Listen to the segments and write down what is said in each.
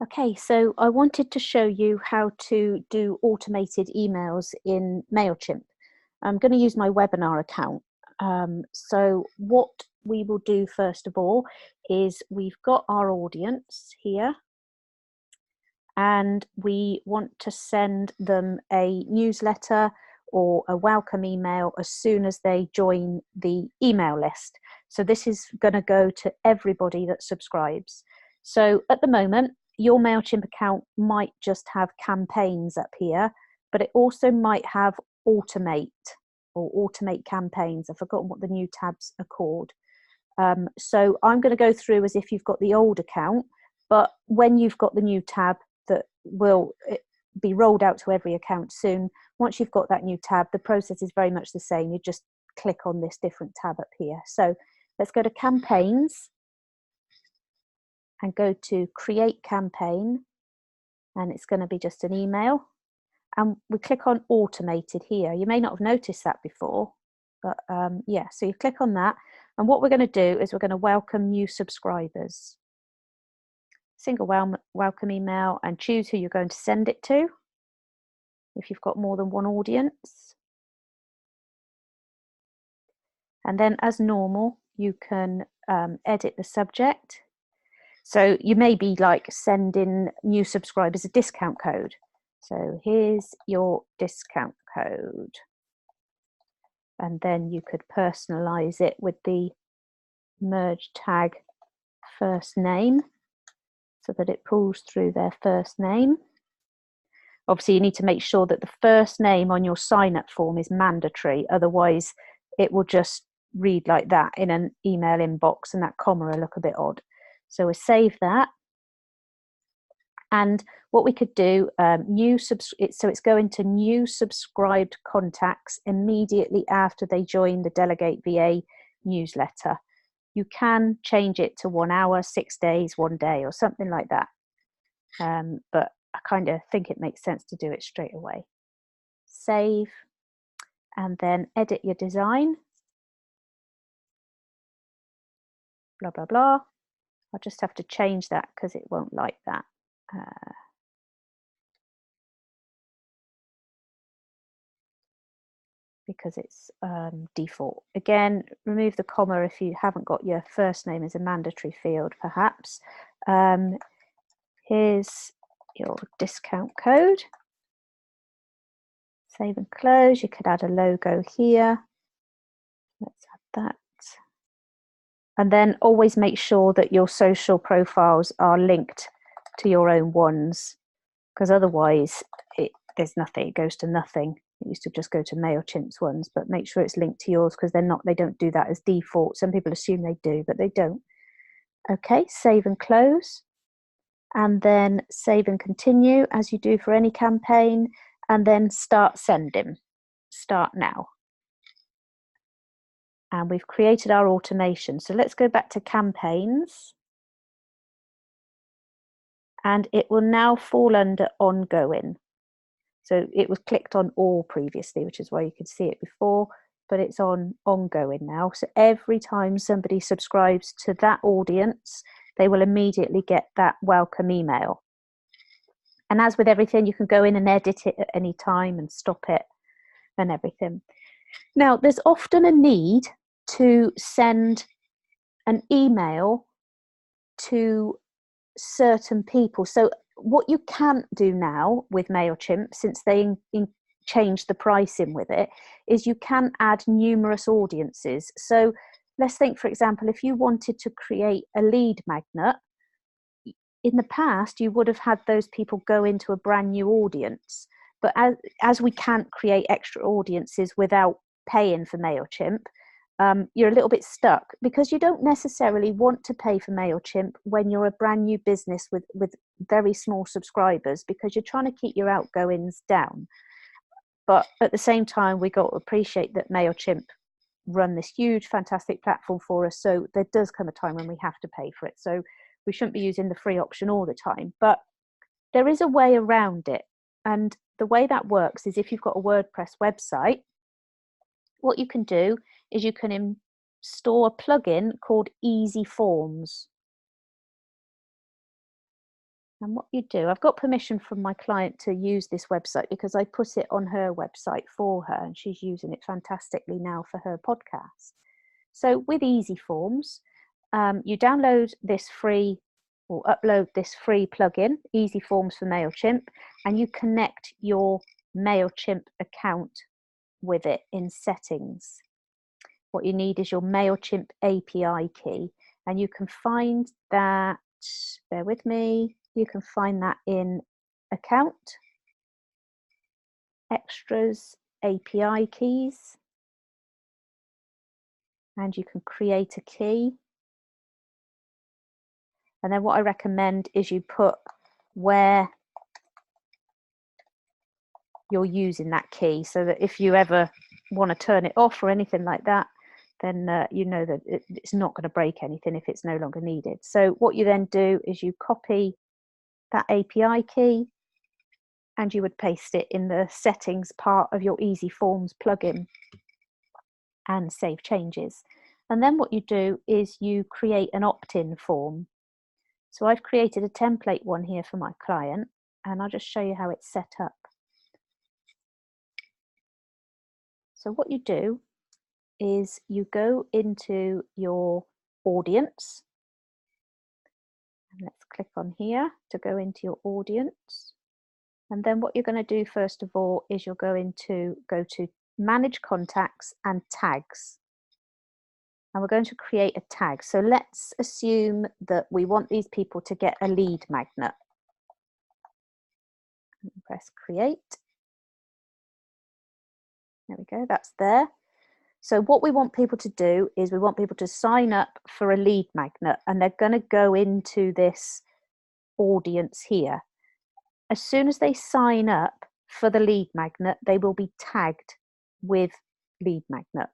Okay, so I wanted to show you how to do automated emails in Mailchimp. I'm going to use my webinar account. So what we will do first of all is we've got our audience here and we want to send them a newsletter or a welcome email as soon as they join the email list. So this is going to go to everybody that subscribes. So at the moment, your Mailchimp account might just have campaigns up here, but it also might have automate or automate campaigns. I've forgotten what the new tabs are called. So I'm going to go through as if you've got the old account, but when you've got the new tab that will be rolled out to every account soon, once you've got that new tab, the process is very much the same. You just click on this different tab up here. So let's go to campaigns and go to create campaign, and it's going to be just an email, and we click on automated here. You may not have noticed that before, but yeah, so you click on that, and what we're going to do is we're going to welcome new subscribers. Single welcome email, and choose who you're going to send it to if you've got more than one audience. And then as normal, you can edit the subject. So you may be like sending new subscribers a discount code. So here's your discount code. And then you could personalize it with the merge tag first name so that it pulls through their first name. Obviously, you need to make sure that the first name on your sign-up form is mandatory. Otherwise, it will just read like that in an email inbox, and that comma will look a bit odd. So we'll save that. And what we could do, so it's going to new subscribed contacts immediately after they join the Delegate VA newsletter. You can change it to 1 hour, 6 days, 1 day, or something like that. But I kind of think it makes sense to do it straight away. Save, and then edit your design. Blah, blah, blah. I'll just have to change that because it won't like that. Because it's default. Again, remove the comma if you haven't got your first name as a mandatory field, perhaps. Here's your discount code. Save and close. You could add a logo here. Let's add that. And then always make sure that your social profiles are linked to your own ones, because otherwise there's nothing, it goes to nothing. It used to just go to Mailchimp's ones, but make sure it's linked to yours, because they don't do that as default. Some people assume they do, but they don't. Okay, save and close, and then save and continue as you do for any campaign, and then start sending. Start now. And we've created our automation. So let's go back to campaigns. And it will now fall under ongoing. So it was clicked on all previously, which is why you could see it before, but it's on ongoing now. So every time somebody subscribes to that audience, they will immediately get that welcome email. And as with everything, you can go in and edit it at any time and stop it and everything. Now, there's often a need to send an email to certain people. So what you can't do now with Mailchimp, since they changed the pricing with it, is you can add numerous audiences. So let's think, for example, if you wanted to create a lead magnet, in the past you would have had those people go into a brand new audience. But as we can't create extra audiences without paying for Mailchimp, you're a little bit stuck, because you don't necessarily want to pay for Mailchimp when you're a brand new business with very small subscribers, because you're trying to keep your outgoings down. But at the same time, we got to appreciate that Mailchimp run this huge, fantastic platform for us. So there does come a time when we have to pay for it. So we shouldn't be using the free option all the time. But there is a way around it. And the way that works is if you've got a WordPress website, what you can do is you can install a plugin called Easy Forms. And what you do, I've got permission from my client to use this website because I put it on her website for her and she's using it fantastically now for her podcast. So with Easy Forms, you download this free or upload this free plugin, Easy Forms for Mailchimp, and you connect your Mailchimp account with it in settings. What you need is your Mailchimp API key, and you can find that, bear with me, you can find that in Account, Extras, API keys, and you can create a key. And then what I recommend is you put where you're using that key, so that if you ever want to turn it off or anything like that, then you know that it's not going to break anything if it's no longer needed. So what you then do is you copy that API key and you would paste it in the settings part of your Easy Forms plugin and save changes. And then what you do is you create an opt-in form. So I've created a template one here for my client, and I'll just show you how it's set up. So what you do is you go into your audience, and let's click on here to go into your audience. And then what you're going to do first of all is you're going to go to Manage Contacts and Tags. And we're going to create a tag. So let's assume that we want these people to get a lead magnet. Press Create. There we go, that's there. So what we want people to do is we want people to sign up for a lead magnet, and they're going to go into this audience here. As soon as they sign up for the lead magnet, they will be tagged with lead magnet.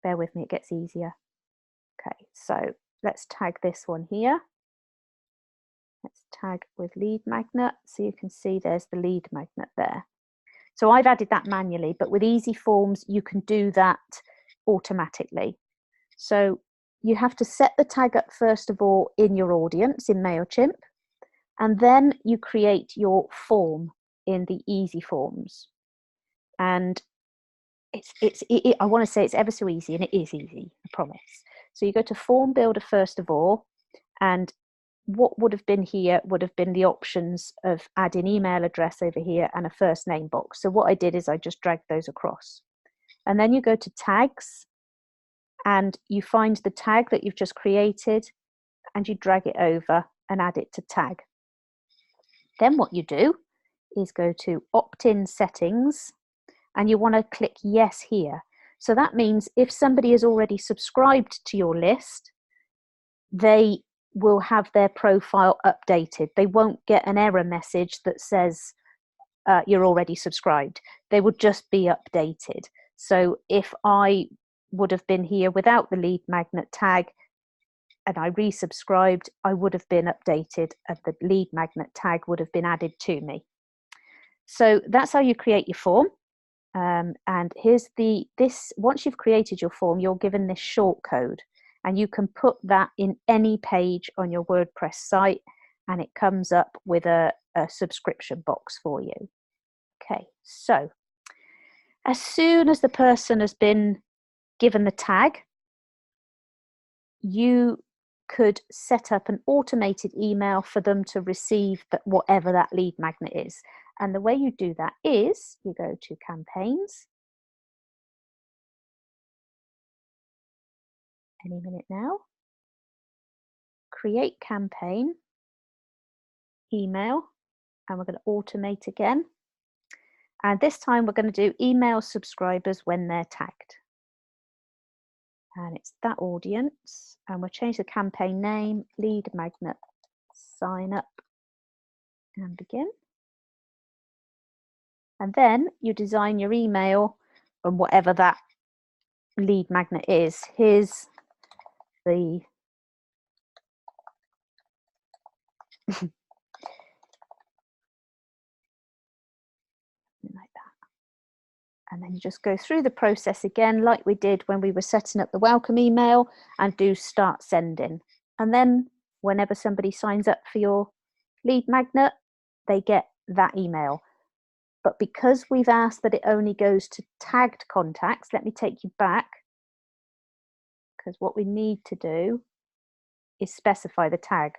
Bear with me, it gets easier. Okay, so let's tag this one here. Let's tag with lead magnet. So you can see there's the lead magnet there. So I've added that manually, but with Easy Forms, you can do that automatically. So you have to set the tag up first of all in your audience in Mailchimp, and then you create your form in the Easy Forms. And I want to say it's ever so easy, and it is easy, I promise. So you go to Form Builder first of all, and what would have been here would have been the options of adding email address over here and a first name box. So what I did is I just dragged those across. And then you go to Tags, and you find the tag that you've just created, and you drag it over and add it to tag. Then what you do is go to Opt-in Settings, and you want to click Yes here. So that means if somebody is already subscribed to your list, they will have their profile updated. They won't get an error message that says you're already subscribed. They would just be updated. So if I would have been here without the lead magnet tag and I resubscribed, I would have been updated and the lead magnet tag would have been added to me. So that's how you create your form. And here's once you've created your form, you're given this short code, and you can put that in any page on your WordPress site, and it comes up with a subscription box for you. Okay, so as soon as the person has been given the tag, you could set up an automated email for them to receive whatever that lead magnet is. And the way you do that is you go to Campaigns, any minute now, Create Campaign, Email, and we're going to automate again. And this time we're going to do email subscribers when they're tagged. And it's that audience, and we'll change the campaign name, lead magnet, sign up, and begin. And then you design your email and whatever that lead magnet is. Here's the like that. And then you just go through the process again like we did when we were setting up the welcome email and do start sending. And then whenever somebody signs up for your lead magnet, they get that email. But because we've asked that it only goes to tagged contacts, let me take you back, because what we need to do is specify the tag.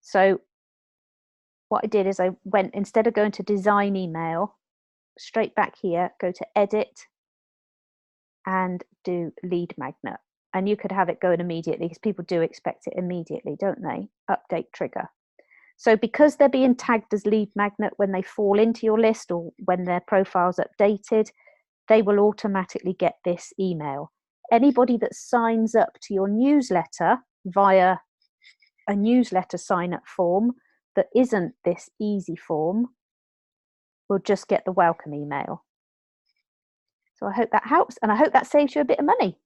So what I did is I went, instead of going to design email, straight back here, go to edit and do lead magnet. And you could have it going immediately, because people do expect it immediately, don't they? Update trigger. So because they're being tagged as lead magnet when they fall into your list or when their profile's updated, they will automatically get this email. Anybody that signs up to your newsletter via a newsletter sign up form that isn't this easy form will just get the welcome email. So I hope that helps, and I hope that saves you a bit of money.